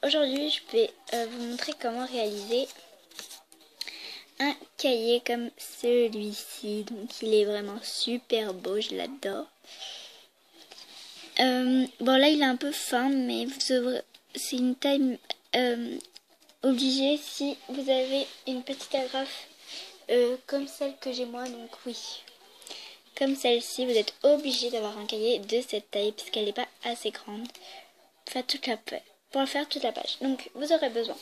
aujourd'hui je vais vous montrer comment réaliser un cahier comme celui-ci. Donc il est vraiment super beau, je l'adore. Bon là il est un peu fin, mais c'est une taille obligée si vous avez une petite agrafe comme celle que j'ai moi, donc oui. Comme celle-ci, vous êtes obligé d'avoir un cahier de cette taille puisqu'elle n'est pas assez grande pour faire toute la page. Donc vous aurez besoin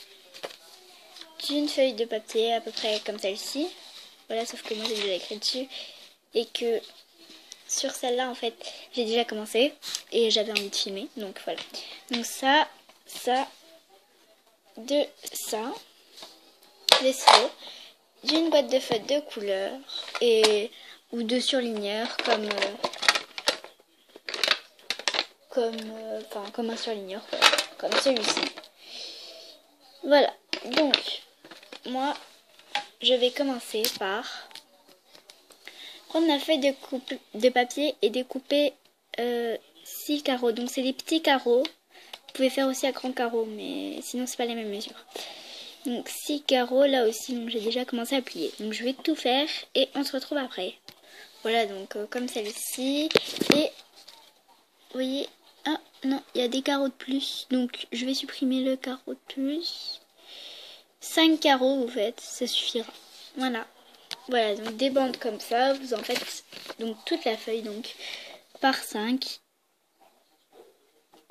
d'une feuille de papier à peu près comme celle-ci. Voilà, sauf que moi j'ai déjà écrit dessus et que sur celle-là en fait j'ai déjà commencé et j'avais envie de filmer. Donc voilà. Donc ça, des stylos, d'une boîte de feutres de couleur ou de surligneurs comme un surligneur, comme celui-ci. Voilà, donc moi je vais commencer par prendre ma feuille de papier et découper 6 carreaux. Donc c'est des petits carreaux. Vous pouvez faire aussi à grands carreaux, mais sinon c'est pas les mêmes mesures. Donc 6 carreaux là aussi, donc j'ai déjà commencé à plier. Donc je vais tout faire et on se retrouve après. Voilà, donc comme celle-ci. Et vous voyez, ah non, il y a des carreaux de plus. Donc je vais supprimer le carreau de plus. 5 carreaux vous faites, ça suffira. Voilà. Voilà, donc des bandes comme ça, vous en faites donc toute la feuille donc par 5.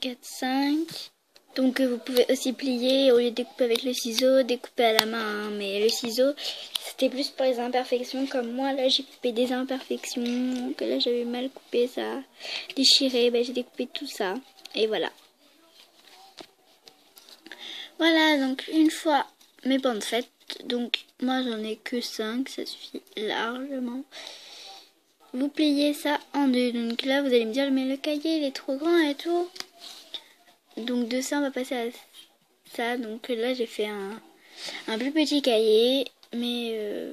4, 5. Donc vous pouvez aussi plier au lieu de découper avec le ciseau, découper à la main, hein, mais le ciseau c'était plus pour les imperfections, comme moi là j'ai coupé des imperfections, que là j'avais mal coupé, ça a déchiré, ben, j'ai découpé tout ça, et voilà. Voilà, donc une fois mes bandes faites, donc moi j'en ai que 5, ça suffit largement. Vous pliez ça en deux, donc là vous allez me dire mais le cahier il est trop grand et tout. Donc de ça on va passer à ça, donc là j'ai fait un plus petit cahier, mais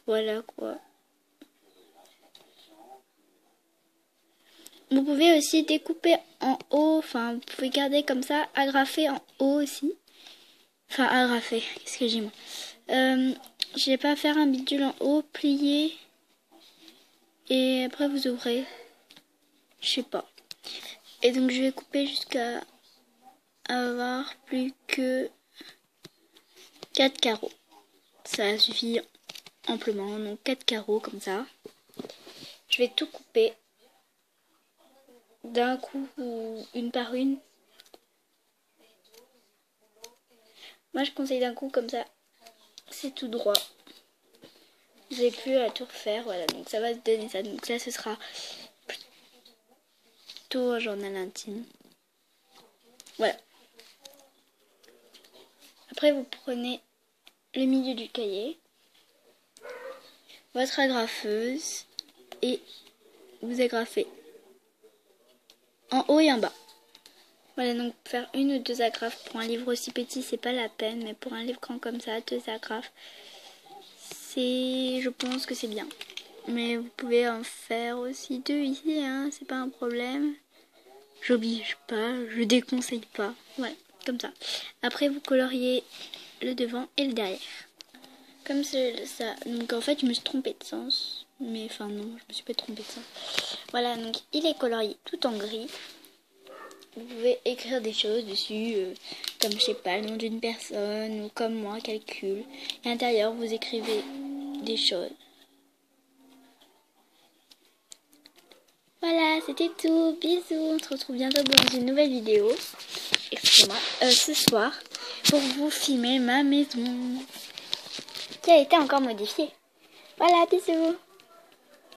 voilà quoi. Vous pouvez aussi découper en haut, enfin vous pouvez garder comme ça, agrafer en haut aussi. Enfin agrafer, qu'est-ce que j'ai moi. Je vais pas faire un bidule en haut, plier et après vous ouvrez. Je sais pas. Et donc je vais couper jusqu'à avoir plus que 4 carreaux. Ça suffit amplement, donc 4 carreaux comme ça. Je vais tout couper d'un coup ou une par une. Moi je conseille d'un coup comme ça, c'est tout droit. Vous n'avez plus à tout refaire, voilà, donc ça va donner ça. Donc ça ce sera plutôt un journal intime. Voilà. Après vous prenez le milieu du cahier, votre agrafeuse et vous agrafez en haut et en bas. Voilà, donc faire une ou deux agrafes pour un livre aussi petit c'est pas la peine, mais pour un livre grand comme ça, 2 agrafes, je pense que c'est bien. Mais vous pouvez en faire aussi 2 ici, hein, c'est pas un problème. J'oblige pas, je déconseille pas. Voilà, comme ça. Après vous coloriez le devant et le derrière. Comme ça. Donc en fait je me suis trompée de sens. Mais enfin non, je me suis pas trompée de sens. Voilà, donc il est colorié tout en gris. Vous pouvez écrire des choses dessus, comme je sais pas, le nom d'une personne, ou comme moi, calcul. Et à l'intérieur, vous écrivez des choses. Voilà, c'était tout. Bisous, on se retrouve bientôt dans une nouvelle vidéo. Excusez-moi, ce soir, pour vous filmer ma maison, qui a été encore modifiée. Voilà, bisous.